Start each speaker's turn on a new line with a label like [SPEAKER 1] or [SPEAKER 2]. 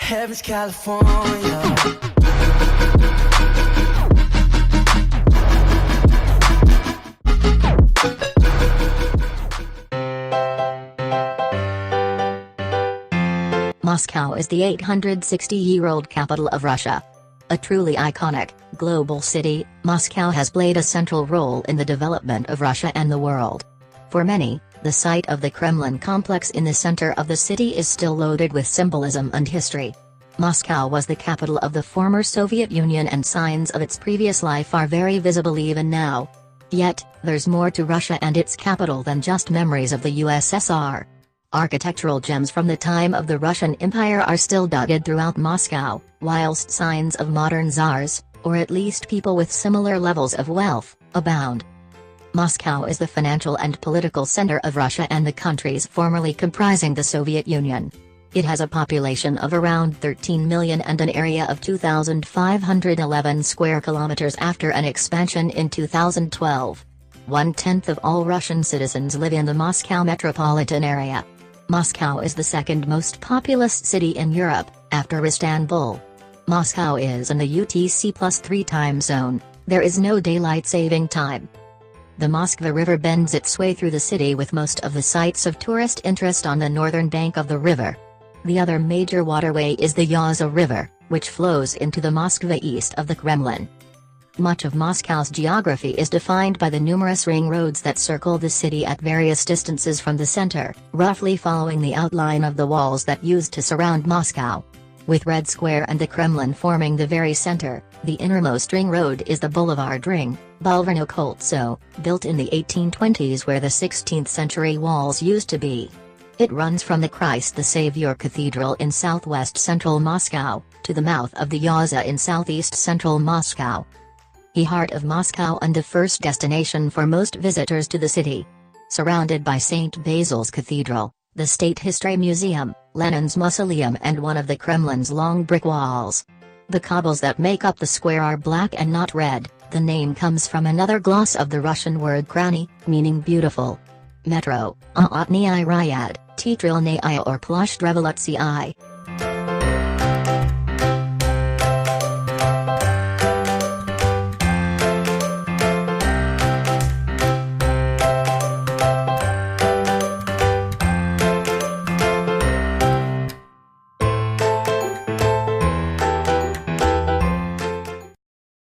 [SPEAKER 1] Heaven's California.
[SPEAKER 2] Moscow is the 860-year-old capital of Russia. A truly iconic, global city, Moscow has played a central role in the development of Russia and the world. For many, the site of the Kremlin complex in the center of the city is still loaded with symbolism and history. Moscow was the capital of the former Soviet Union and signs of its previous life are very visible even now. Yet, there's more to Russia and its capital than just memories of the USSR. Architectural gems from the time of the Russian Empire are still dotted throughout Moscow, whilst signs of modern Tsars, or at least people with similar levels of wealth, abound. Moscow is the financial and political center of Russia and the countries formerly comprising the Soviet Union. It has a population of around 13 million and an area of 2,511 square kilometers after an expansion in 2012. 1/10 of all Russian citizens live in the Moscow metropolitan area. Moscow is the second most populous city in Europe, after Istanbul. Moscow is in the UTC+3 time zone. There is no daylight saving time. The Moskva River bends its way through the city with most of the sites of tourist interest on the northern bank of the river. The other major waterway is the Yaza River, which flows into the Moskva east of the Kremlin. Much of Moscow's geography is defined by the numerous ring roads that circle the city at various distances from the center, roughly following the outline of the walls that used to surround Moscow. With Red Square and the Kremlin forming the very center, the innermost ring road is the Boulevard Ring, Bulvarno Koltso, built in the 1820s where the 16th century walls used to be. It runs from the Christ the Savior Cathedral in southwest central Moscow, to the mouth of the Yaza in southeast central Moscow. The heart of Moscow and the first destination for most visitors to the city. Surrounded by St. Basil's Cathedral, the State History Museum, Lenin's Mausoleum and one of the Kremlin's long brick walls. The cobbles that make up the square are black and not red. The name comes from another gloss of the Russian word krasny, meaning beautiful. Metro, Aotniy Ryad, Titrilnaya or Ploshd Revolutsiy.